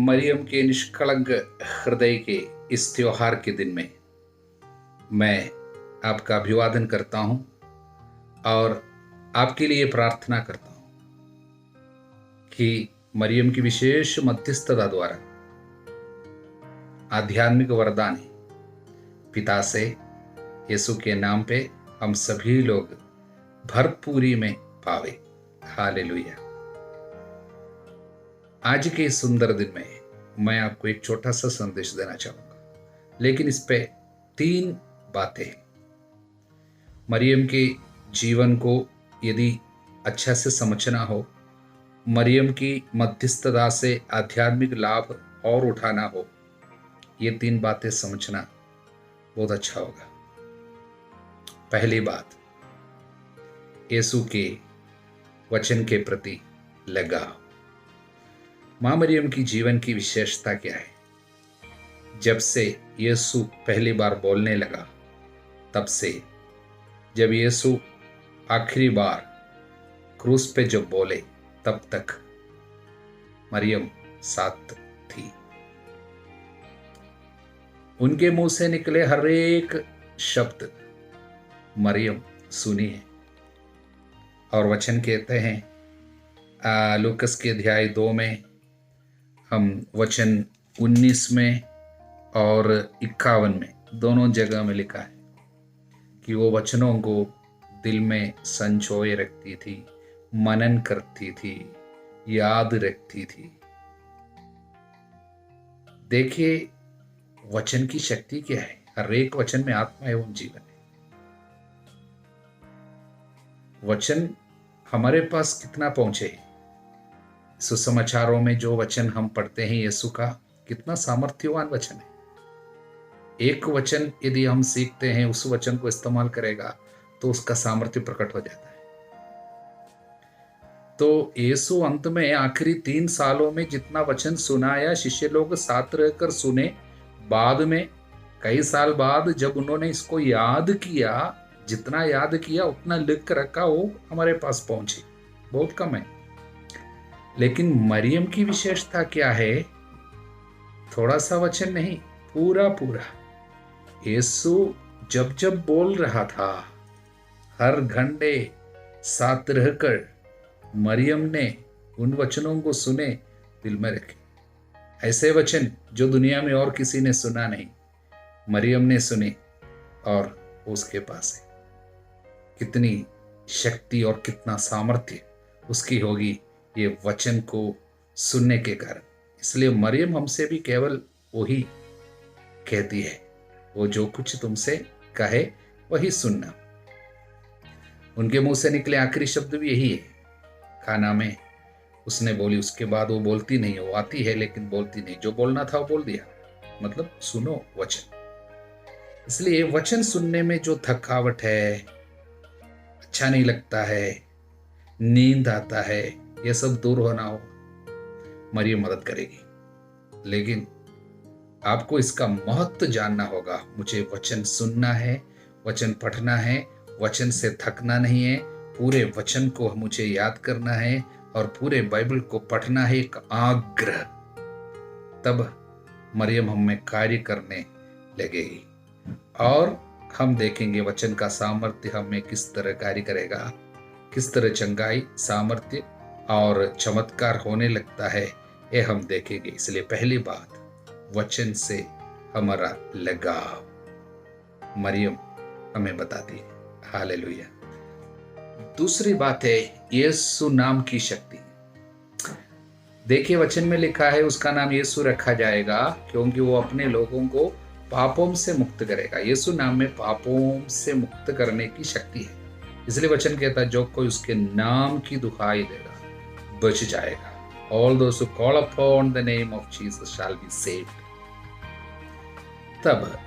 मरियम के निष्कलंक हृदय के इस त्योहार के दिन में मैं आपका अभिवादन करता हूं और आपके लिए प्रार्थना करता हूं कि मरियम की विशेष मध्यस्थता द्वारा आध्यात्मिक वरदान पिता से यीशु के नाम पे हम सभी लोग भरपूरी में पावे। हालेलुया। आज के इस सुंदर दिन में मैं आपको एक छोटा सा संदेश देना चाहूंगा, लेकिन इस पे 3 बातें हैं। मरियम के जीवन को यदि अच्छा से समझना हो, मरियम की मध्यस्थता से आध्यात्मिक लाभ और उठाना हो, ये 3 बातें समझना बहुत अच्छा होगा। पहली बात, यीशु के वचन के प्रति लगाव। मां मरियम की जीवन की विशेषता क्या है? जब से यीशु पहली बार बोलने लगा, तब से जब यीशु आखिरी बार क्रूस पे जब बोले, तब तक मरियम साथ थी। उनके मुंह से निकले हर एक शब्द मरियम सुनी है। और वचन कहते हैं लूकस के अध्याय 2 में हम वचन 19 में और 51 में दोनों जगह में लिखा है कि वो वचनों को दिल में संजोए रखती थी, मनन करती थी, याद रखती थी। देखिए वचन की शक्ति क्या है। हर एक वचन में आत्मा एवं जीवन है। वचन हमारे पास कितना पहुंचे। सुसमाचारों में जो वचन हम पढ़ते हैं यीशु का, कितना सामर्थ्यवान वचन है। एक वचन यदि हम सीखते हैं, उस वचन को इस्तेमाल करेगा तो उसका सामर्थ्य प्रकट हो जाता है। तो यीशु अंत में आखिरी 3 सालों में जितना वचन सुनाया, शिष्य लोग साथ रहकर सुने। बाद में कई साल बाद जब उन्होंने इसको याद किया, जितना याद किया उतना लिख कर रखा, वो हमारे पास पहुंची। बहुत कम है। लेकिन मरियम की विशेषता क्या है? थोड़ा सा वचन नहीं, पूरा पूरा। यीशु जब जब बोल रहा था, हर घंटे साथ रहकर मरियम ने उन वचनों को सुने, दिल में रखे। ऐसे वचन जो दुनिया में और किसी ने सुना नहीं, मरियम ने सुनी और उसके पास है। कितनी शक्ति और कितना सामर्थ्य उसकी होगी ये वचन को सुनने के कारण। इसलिए मरियम हमसे भी केवल वही कहती है, वो जो कुछ तुमसे कहे वही सुनना। उनके मुंह से निकले आखिरी शब्द भी यही है। खाना में उसने बोली, उसके बाद वो बोलती नहीं। वो आती है लेकिन बोलती नहीं। जो बोलना था वो बोल दिया, मतलब सुनो वचन। इसलिए वचन सुनने में जो थकावट है, अच्छा नहीं लगता है, नींद आता है, ये सब दूर होना हो, मरियम मदद करेगी। लेकिन आपको इसका महत्व जानना होगा। मुझे वचन सुनना है, वचन पढ़ना है, वचन से थकना नहीं है, पूरे वचन को मुझे याद करना है और पूरे बाइबल को पढ़ना है, एक आग्रह। तब मरियम हमें कार्य करने लगेगी और हम देखेंगे वचन का सामर्थ्य हमें किस तरह कार्य करेगा, किस तरह चंगाई, सामर्थ्य और चमत्कार होने लगता है, ये हम देखेंगे। इसलिए पहली बात, वचन से हमारा लगाव मरियम हमें बताती है। हालेलुया। दूसरी बात है यीशु नाम की शक्ति। देखिए वचन में लिखा है उसका नाम यीशु रखा जाएगा क्योंकि वो अपने लोगों को पापों से मुक्त करेगा। यीशु नाम में पापों से मुक्त करने की शक्ति है। इसलिए वचन कहता है जो कोई उसके नाम की दुहाई देगा बच जाएगा। All those who call upon the name of Jesus shall be saved. तब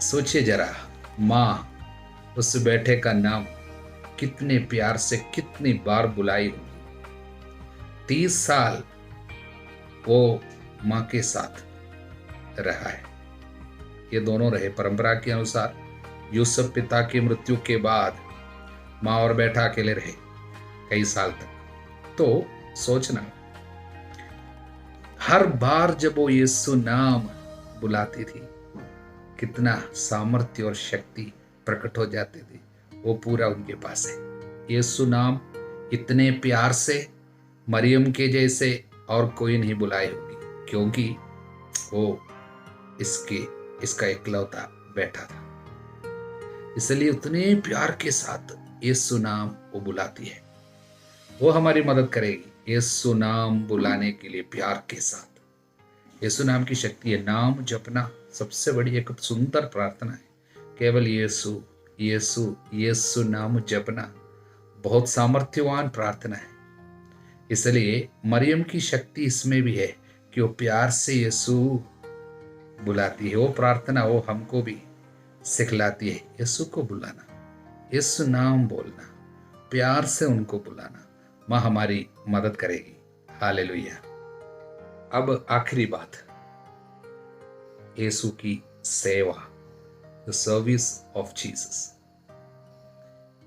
सोचिए जरा, माँ उस बेटे का नाम कितने प्यार से कितनी बार बुलाई होगी। 30 साल वो माँ के साथ रहा है। ये दोनों रहे परंपरा के अनुसार। यूसुफ पिता की मृत्यु के बाद माँ और बेटा अकेले रहे कई साल तक। तो सोचना, हर बार जब वो यीशु नाम बुलाती थी, कितना सामर्थ्य और शक्ति प्रकट हो जाती थी। वो पूरा उनके पास है। यीशु नाम इतने प्यार से मरियम के जैसे और कोई नहीं बुलाए होगी, क्योंकि वो इसका इकलौता बेटा था। इसलिए उतने प्यार के साथ यीशु नाम वो बुलाती है। वो हमारी मदद करेगी यीशु नाम बुलाने के लिए प्यार के साथ। यीशु नाम की शक्ति है। नाम जपना सबसे बड़ी एक सुंदर प्रार्थना है। केवल यीशु यीशु यीशु नाम जपना बहुत सामर्थ्यवान प्रार्थना है। इसलिए मरियम की शक्ति इसमें भी है कि वो प्यार से यीशु बुलाती है। वो प्रार्थना वो हमको भी सिखलाती है यीशु को बुलाना, यीशु नाम बोलना, प्यार से उनको बुलाना। माँ हमारी मदद करेगी। हालेलुया। अब आखिरी बात, यीशु की सेवा, द सर्विस ऑफ जीसस।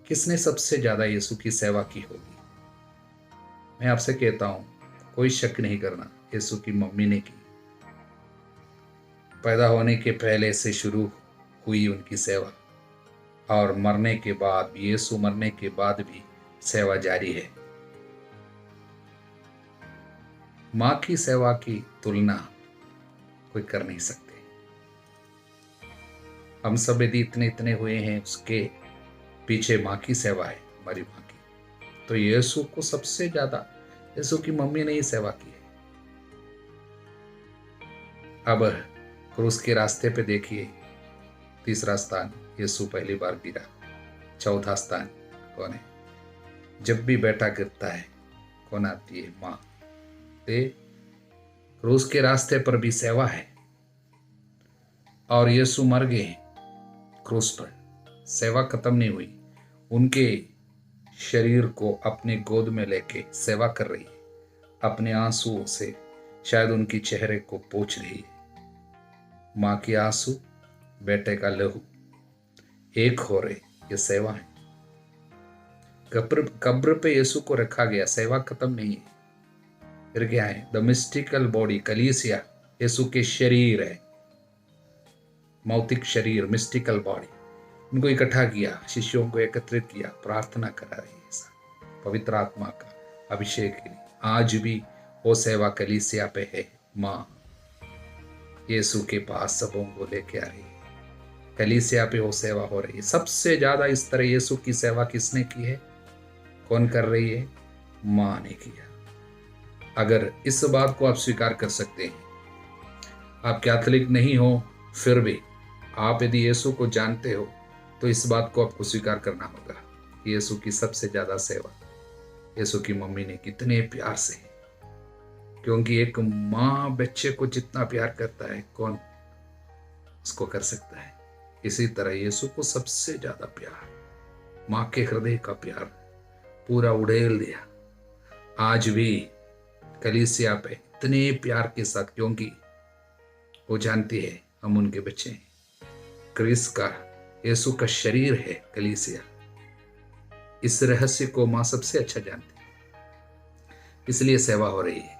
किसने सबसे ज्यादा यीशु की सेवा की होगी? मैं आपसे कहता हूं, कोई शक नहीं करना, यीशु की मम्मी ने की। पैदा होने के पहले से शुरू हुई उनकी सेवा, और मरने के बाद भी, यीशु मरने के बाद भी सेवा जारी है। माँ की सेवा की तुलना कोई कर नहीं सकते। हम सब यदि इतने हुए हैं, उसके पीछे माँ की सेवा है, हमारी माँ की। तो यीशु को सबसे ज्यादा यीशु की मम्मी ने ही सेवा की है। अब क्रूस के रास्ते पे देखिए, तीसरा स्थान यीशु पहली बार गिरा, चौथा स्थान कौन है? जब भी बेटा गिरता है कौन आती है? माँ। क्रूस के रास्ते पर भी सेवा है, और यीशु मर गए क्रूस पर, सेवा खत्म नहीं हुई। उनके शरीर को अपने गोद में लेके सेवा कर रही है, अपने आंसुओं से शायद उनकी चेहरे को पोंछ रही है। माँ के आंसू, बेटे का लहू एक हो रहे, ये सेवा है। कब्र पे यीशु को रखा गया, सेवा खत्म नहीं है। फिर क्या है? द मिस्टिकल बॉडी, कलीसिया यीशु के शरीर है, मौतिक शरीर, मिस्टिकल बॉडी। उनको इकट्ठा किया, शिष्यों को एकत्रित किया, प्रार्थना करा रही है पवित्र आत्मा का अभिषेक के लिए। आज भी वो सेवा कलीसिया पे है। माँ यीशु के पास सबों को लेके आ रही है, कलीसिया पे वो सेवा हो रही है। सबसे ज्यादा इस तरह यीशु की सेवा किसने की है? कौन कर रही है? माँ ने किया। अगर इस बात को आप स्वीकार कर सकते हैं, आप कैथोलिक नहीं हो, फिर भी आप यदि यीशु को जानते हो, तो इस बात को आपको स्वीकार करना होगा। यीशु की सबसे ज्यादा सेवा यीशु की मम्मी ने कितने प्यार से, क्योंकि एक माँ बच्चे को जितना प्यार करता है कौन उसको कर सकता है? इसी तरह यीशु को सबसे ज्यादा प्यार, माँ के हृदय का प्यार पूरा उड़ेल दिया। आज भी कलीसिया पे इतने प्यार के साथ, क्योंकि वो जानती है हम उनके बच्चे हैं। क्रिस का, यीशु का शरीर है कलीसिया। इस रहस्य को माँ सबसे अच्छा जानती है, इसलिए सेवा हो रही है।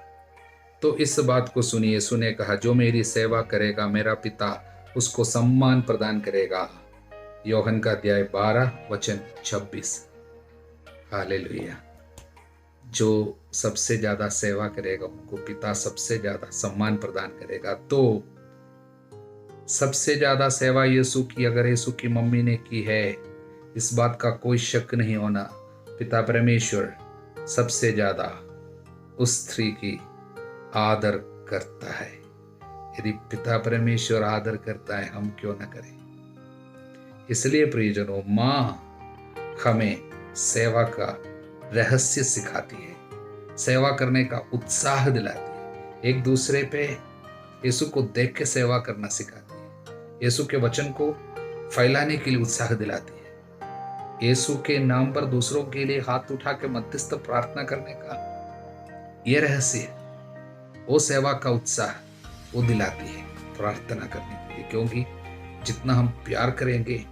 तो इस बात को सुनिए, यीशु ने कहा, जो मेरी सेवा करेगा मेरा पिता उसको सम्मान प्रदान करेगा। यूहन्ना का अध्याय 12 वचन 26। हालेलुया। जो सबसे ज्यादा सेवा करेगा उनको पिता सबसे ज्यादा सम्मान प्रदान करेगा। तो सबसे ज्यादा सेवा यीशु की अगर यीशु की मम्मी ने की है, इस बात का कोई शक नहीं होना। पिता परमेश्वर सबसे ज्यादा उस स्त्री की आदर करता है। यदि पिता परमेश्वर आदर करता है, हम क्यों ना करें? इसलिए प्रियजनों, माँ हमें सेवा का रहस्य सिखाती है, सेवा करने का उत्साह दिलाती है, एक दूसरे पे यीशु को देख के सेवा करना सिखाती है, यीशु के वचन को फैलाने के लिए उत्साह दिलाती है, यीशु के नाम पर दूसरों के लिए हाथ उठा के मध्यस्थ प्रार्थना करने का यह रहस्य है। वो सेवा का उत्साह वो दिलाती है प्रार्थना करने के लिए, क्योंकि जितना हम प्यार करेंगे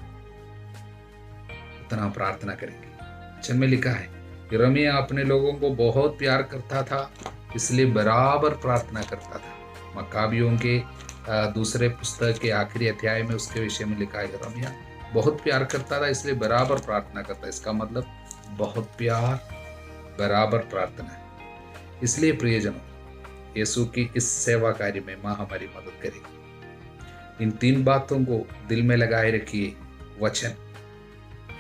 उतना हम प्रार्थना करेंगे। वचन में लिखा है, यिर्मयाह अपने लोगों को बहुत प्यार करता था, इसलिए बराबर प्रार्थना करता था। मकाबियों के दूसरे पुस्तक के आखिरी अध्याय में उसके विषय में लिखा है, यिर्मयाह बहुत प्यार करता था इसलिए बराबर प्रार्थना करता। इसका मतलब बहुत प्यार, बराबर प्रार्थना है। इसलिए प्रियजनों, यीशु की इस सेवा कार्य में माँ हमारी मदद करेगी। इन 3 बातों को दिल में लगाए रखिए, वचन,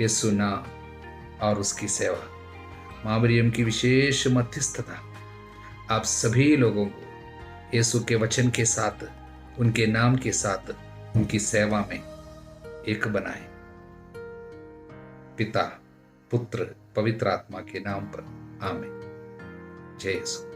यीशु नाम और उसकी सेवा। माँ मरियम की विशेष मध्यस्थता आप सभी लोगों को यीशु के वचन के साथ, उनके नाम के साथ, उनकी सेवा में एक बनाए। पिता, पुत्र, पवित्र आत्मा के नाम पर आमीन। जय यीशु।